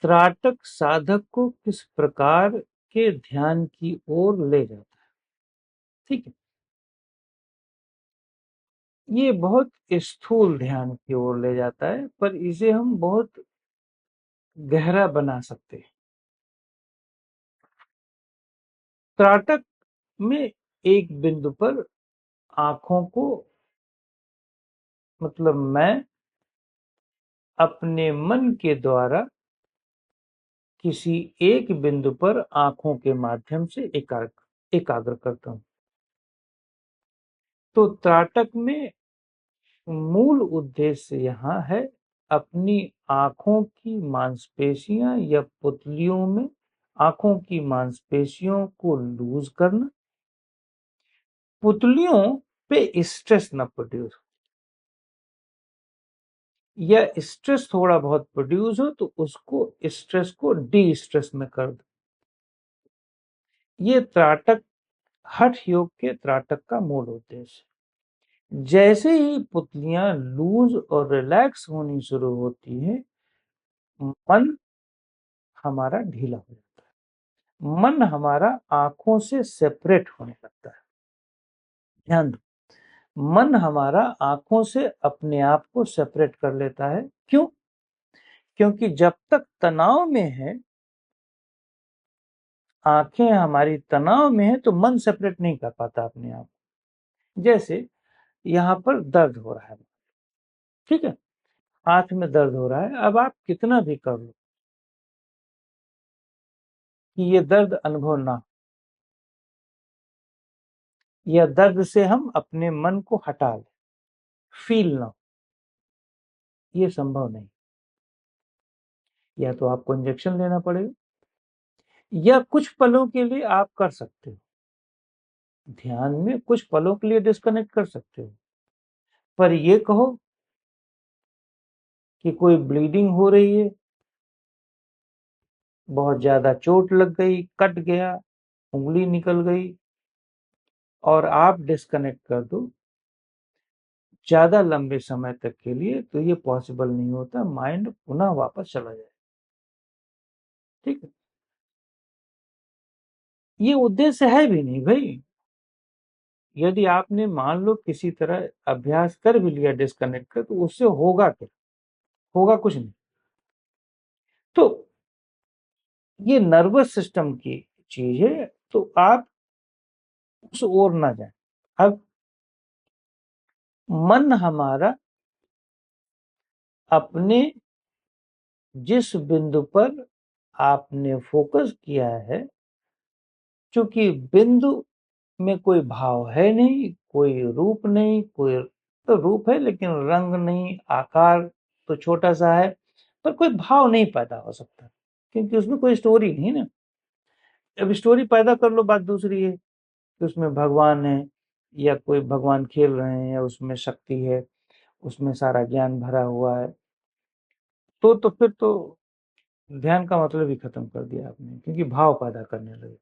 त्राटक साधक को किस प्रकार के ध्यान की ओर ले जाता है? ठीक है, ये बहुत स्थूल ध्यान की ओर ले जाता है, पर इसे हम बहुत गहरा बना सकते हैं। त्राटक में एक बिंदु पर आंखों को, मतलब मैं अपने मन के द्वारा किसी एक बिंदु पर आंखों के माध्यम से एकाग्र करता हूं। तो त्राटक में मूल उद्देश्य यहाँ है अपनी आंखों की मांसपेशियां या पुतलियों में आंखों की मांसपेशियों को लूज करना, पुतलियों पे स्ट्रेस न प्रोड्यूस, या स्ट्रेस थोड़ा बहुत प्रोड्यूस हो तो उसको स्ट्रेस को डी स्ट्रेस में कर दो। ये त्राटक, हठ योग के त्राटक का मूल उद्देश्य। जैसे ही पुतलियां लूज और रिलैक्स होनी शुरू होती है, मन हमारा ढीला हो जाता है, मन हमारा आंखों से सेपरेट होने लगता है। ध्यान दो, मन हमारा आंखों से अपने आप को सेपरेट कर लेता है। क्यों? क्योंकि जब तक तनाव में है, आंखें हमारी तनाव में है, तो मन सेपरेट नहीं कर पाता अपने आप। जैसे यहाँ पर दर्द हो रहा है, ठीक है, हाथ में दर्द हो रहा है, अब आप कितना भी कर लो कि ये दर्द अनुभव ना, या दर्द से हम अपने मन को हटा लें, फील ना, ये संभव नहीं। या तो आपको इंजेक्शन लेना पड़ेगा, या कुछ पलों के लिए आप कर सकते हो, ध्यान में कुछ पलों के लिए डिस्कनेक्ट कर सकते हो। पर ये कहो कि कोई ब्लीडिंग हो रही है, बहुत ज्यादा चोट लग गई, कट गया, उंगली निकल गई, और आप डिस्कनेक्ट कर दो ज्यादा लंबे समय तक के लिए, तो ये पॉसिबल नहीं होता, माइंड पुनः वापस चला जाए। ठीक है, ये उद्देश्य है भी नहीं भाई। यदि आपने मान लो किसी तरह अभ्यास कर भी लिया डिस्कनेक्ट कर, तो उससे होगा क्या? होगा कुछ नहीं। तो ये नर्वस सिस्टम की चीज है, तो आप उस ओर ना जाए। अब मन हमारा अपने जिस बिंदु पर आपने फोकस किया है, चूंकि बिंदु में कोई भाव है नहीं, कोई रूप नहीं, कोई तो रूप है लेकिन रंग नहीं, आकार तो छोटा सा है, पर कोई भाव नहीं पैदा हो सकता, क्योंकि उसमें कोई स्टोरी नहीं ना। अब स्टोरी पैदा कर लो, बात दूसरी है कि उसमें भगवान है, या कोई भगवान खेल रहे हैं, या उसमें शक्ति है, उसमें सारा ज्ञान भरा हुआ है, तो फिर तो ध्यान का मतलब ही खत्म कर दिया आपने, क्योंकि भाव पैदा करने लगे।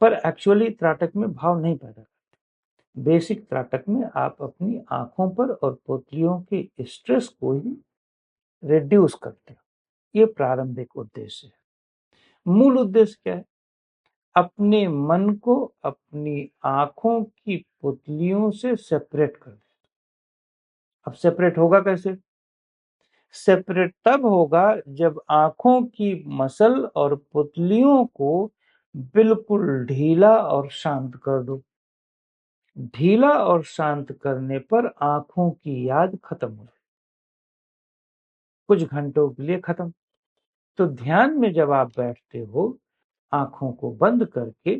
पर एक्चुअली त्राटक में भाव नहीं पैदा करते। बेसिक त्राटक में आप अपनी आंखों पर और पुतलियों के स्ट्रेस को ही रिड्यूस करते हो। ये प्रारंभिक उद्देश्य है। मूल उद्देश्य क्या है? अपने मन को अपनी आंखों की पुतलियों से सेपरेट कर दे। अब सेपरेट होगा कैसे? सेपरेट तब होगा जब आंखों की मसल और पुतलियों को बिल्कुल ढीला और शांत कर दो। ढीला और शांत करने पर आंखों की याद खत्म हो जाए, कुछ घंटों के लिए खत्म। तो ध्यान में जब आप बैठते हो आंखों को बंद करके,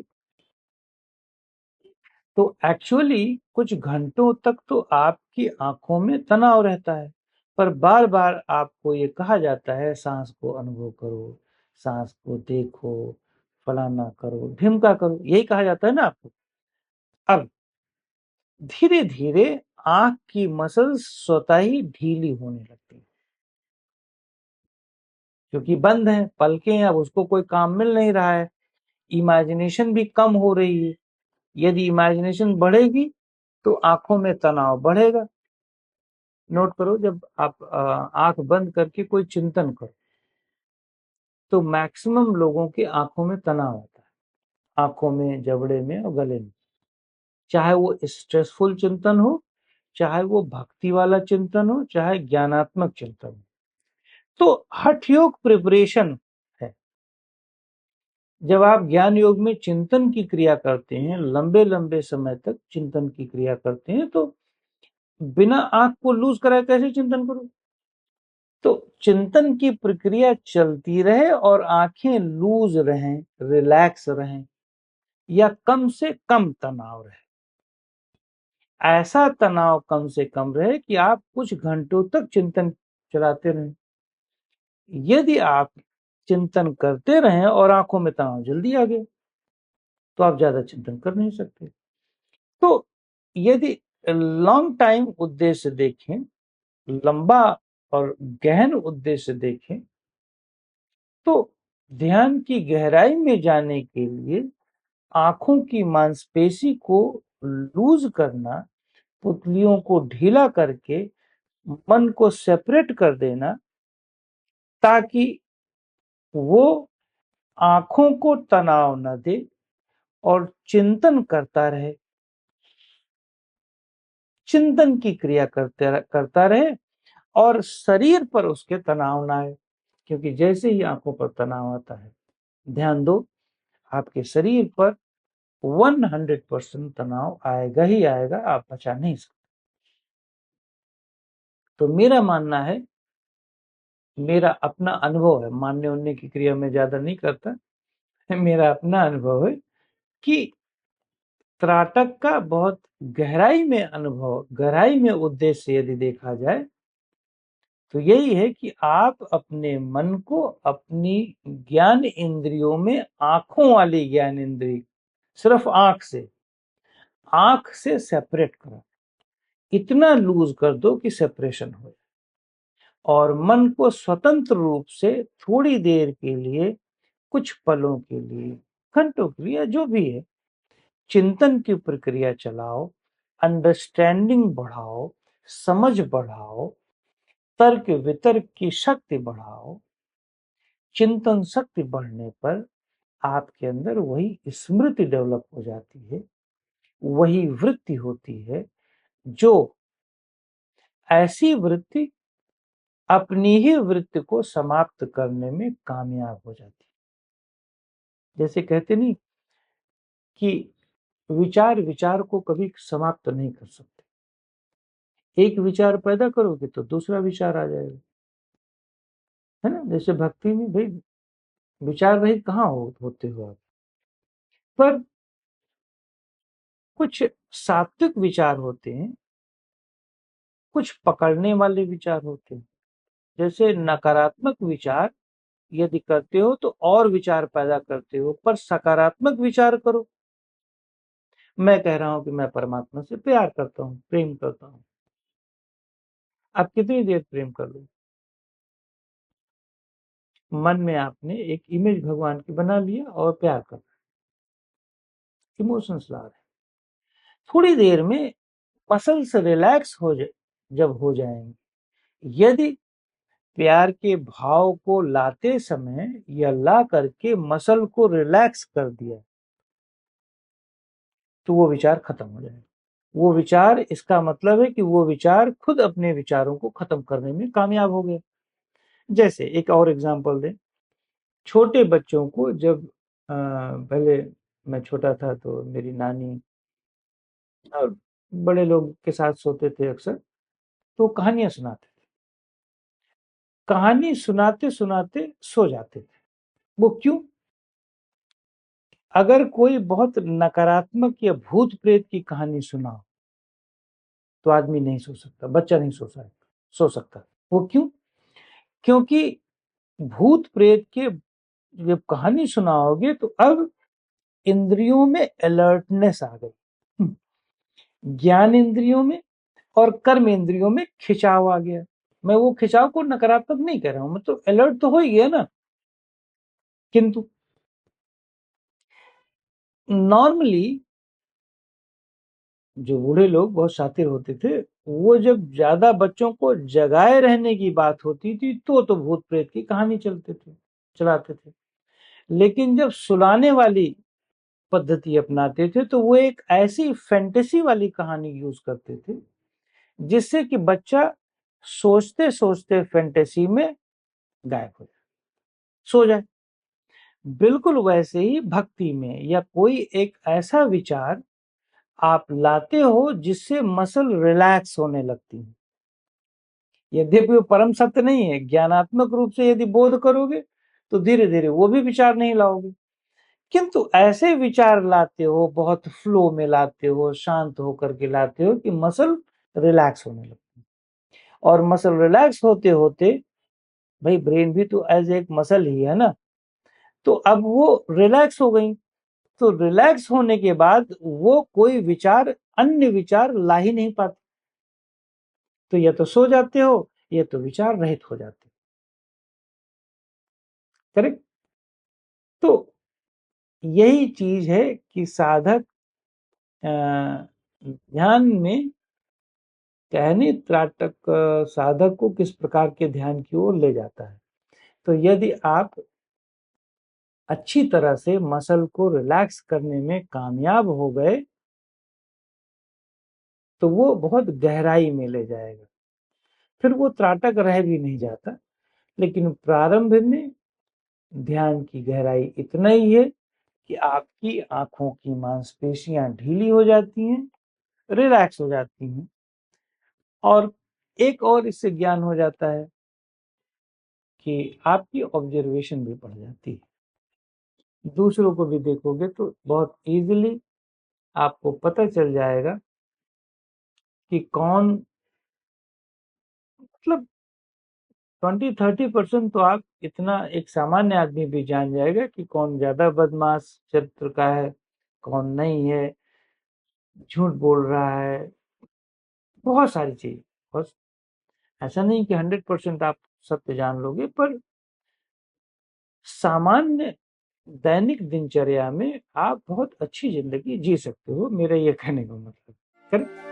तो एक्चुअली कुछ घंटों तक तो आपकी आंखों में तनाव रहता है, पर बार बार आपको ये कहा जाता है सांस को अनुभव करो, सांस को देखो, फलाना करो, ढिमका करो, यही कहा जाता है ना आपको। अब धीरे धीरे आंख की मसल्स स्वतः ही ढीली होने लगती है, क्योंकि बंद है, पलकें हैं, अब उसको कोई काम मिल नहीं रहा है। इमेजिनेशन भी कम हो रही है। यदि इमेजिनेशन बढ़ेगी तो आंखों में तनाव बढ़ेगा। नोट करो, जब आप आंख बंद करके कोई चिंतन करो, तो मैक्सिमम लोगों की आंखों में तनाव होता है, आंखों में, जबड़े में और गले में। चाहे वो स्ट्रेसफुल चिंतन हो, चाहे वो भक्ति वाला चिंतन हो, चाहे ज्ञानात्मक चिंतन हो। तो हठ योग प्रिपरेशन है। जब आप ज्ञान योग में चिंतन की क्रिया करते हैं, लंबे लंबे समय तक चिंतन की क्रिया करते हैं, तो बिना आंख को लूज कराए कैसे चिंतन करो? तो चिंतन की प्रक्रिया चलती रहे और आंखें लूज रहें, रिलैक्स रहें, या कम से कम तनाव रहे। ऐसा तनाव कम से कम रहे कि आप कुछ घंटों तक चिंतन चलाते रहें। यदि आप चिंतन करते रहें और आंखों में तनाव जल्दी आ गया, तो आप ज्यादा चिंतन कर नहीं सकते। तो यदि लॉन्ग टाइम उद्देश्य देखें, लंबा और गहन उद्देश्य देखें, तो ध्यान की गहराई में जाने के लिए आंखों की मांसपेशी को लूज करना, पुतलियों को ढीला करके मन को सेपरेट कर देना, ताकि वो आंखों को तनाव न दे और चिंतन करता रहे, चिंतन की क्रिया करता रहे और शरीर पर उसके तनाव ना आए। क्योंकि जैसे ही आंखों पर तनाव आता है, ध्यान दो, आपके शरीर पर 100% तनाव आएगा ही आएगा, आप बचा नहीं सकते। तो मेरा मानना है, मेरा अपना अनुभव है, मानने उनने की क्रिया में ज्यादा नहीं करता, मेरा अपना अनुभव है कि त्राटक का बहुत गहराई में अनुभव, गहराई में उद्देश्य यदि देखा जाए, तो यही है कि आप अपने मन को अपनी ज्ञान इंद्रियों में, आंखों वाली ज्ञान इंद्री, सिर्फ आंख से सेपरेट करो, इतना लूज कर दो कि सेपरेशन हो, और मन को स्वतंत्र रूप से थोड़ी देर के लिए, कुछ पलों के लिए, घंटों के लिए, जो भी है, चिंतन की प्रक्रिया चलाओ, अंडरस्टैंडिंग बढ़ाओ, समझ बढ़ाओ, तर्क वितर्क की शक्ति बढ़ाओ। चिंतन शक्ति बढ़ने पर आपके अंदर वही स्मृति डेवलप हो जाती है, वही वृत्ति होती है, जो ऐसी वृत्ति अपनी ही वृत्ति को समाप्त करने में कामयाब हो जाती है। जैसे कहते नहीं कि विचार को कभी समाप्त नहीं कर सकते, एक विचार पैदा करोगे तो दूसरा विचार आ जाएगा, है ना? जैसे भक्ति में भाई विचार रहित कहाँ होते हो आप? पर कुछ सात्विक विचार होते हैं, कुछ पकड़ने वाले विचार होते हैं। जैसे नकारात्मक विचार यदि करते हो तो और विचार पैदा करते हो, पर सकारात्मक विचार करो। मैं कह रहा हूं कि मैं परमात्मा से प्यार करता हूं, प्रेम करता हूं। आप कितनी देर प्रेम कर लो, मन में आपने एक इमेज भगवान की बना लिया और प्यार कर, इमोशंस ला रहे, थोड़ी देर में मसल्स रिलैक्स जब हो जाएंगे, यदि प्यार के भाव को लाते समय या ला करके मसल को रिलैक्स कर दिया, तो वो विचार खत्म हो जाएगा। वो विचार, इसका मतलब है कि वो विचार खुद अपने विचारों को खत्म करने में कामयाब हो गए। जैसे एक और एग्जांपल दें, छोटे बच्चों को जब पहले मैं छोटा था तो मेरी नानी और बड़े लोग के साथ सोते थे अक्सर, तो कहानियां सुनाते थे, कहानी सुनाते सुनाते सो जाते थे। वो क्यों? अगर कोई बहुत नकारात्मक या भूत प्रेत की कहानी सुनाओ तो आदमी नहीं सो सकता, बच्चा नहीं सो सकता। वो क्यों? क्योंकि भूत प्रेत के जब कहानी सुनाओगे तो अब इंद्रियों में अलर्टनेस आ गई, ज्ञान इंद्रियों में और कर्म इंद्रियों में खिंचाव आ गया। मैं वो खिंचाव को नकारात्मक नहीं कह रहा हूं, मैं तो अलर्ट तो हो ही गया ना। किंतु नॉर्मली जो बूढ़े लोग बहुत शातिर होते थे, वो जब ज्यादा बच्चों को जगाए रहने की बात होती थी तो भूत प्रेत की कहानी चलते थे। चलाते थे। लेकिन जब सुलाने वाली पद्धति अपनाते थे तो वो एक ऐसी फैंटेसी वाली कहानी यूज करते थे जिससे कि बच्चा सोचते सोचते फैंटेसी में गायब हो जाए, सो जाए। बिल्कुल वैसे ही भक्ति में या कोई एक ऐसा विचार आप लाते हो जिससे मसल रिलैक्स होने लगती है। यद्यपि वो परम सत्य नहीं है, ज्ञानात्मक रूप से यदि बोध करोगे तो धीरे धीरे वो भी विचार नहीं लाओगे, किंतु ऐसे विचार लाते हो, बहुत फ्लो में लाते हो, शांत होकर के लाते हो कि मसल रिलैक्स होने लगती है। और मसल रिलैक्स होते होते, भाई ब्रेन भी तो एज एक मसल ही है ना, तो अब वो रिलैक्स हो गई। तो रिलैक्स होने के बाद वो कोई विचार, अन्य विचार ला ही नहीं पाते, तो या तो सो जाते हो या तो विचार रहित हो जाते हो। करेक्ट। तो यही चीज है कि साधक ध्यान में, कहने त्राटक साधक को किस प्रकार के ध्यान की ओर ले जाता है। तो यदि आप अच्छी तरह से मसल को रिलैक्स करने में कामयाब हो गए तो वो बहुत गहराई में ले जाएगा, फिर वो त्राटक रह भी नहीं जाता। लेकिन प्रारंभ में ध्यान की गहराई इतना ही है कि आपकी आंखों की मांसपेशियां ढीली हो जाती हैं, रिलैक्स हो जाती हैं, और एक और इससे ज्ञान हो जाता है कि आपकी ऑब्जर्वेशन भी बढ़ जाती है। दूसरों को भी देखोगे तो बहुत इजीली आपको पता चल जाएगा कि कौन, मतलब 20-30% तो आप इतना एक सामान्य आदमी भी जान जाएगा कि कौन ज्यादा बदमाश चरित्र का है, कौन नहीं है, झूठ बोल रहा है, बहुत सारी चीज। बस ऐसा नहीं कि 100% आप सत्य जान लोगे, पर सामान्य दैनिक दिनचर्या में आप बहुत अच्छी जिंदगी जी सकते हो, मेरा ये कहने का मतलब। करेक्ट।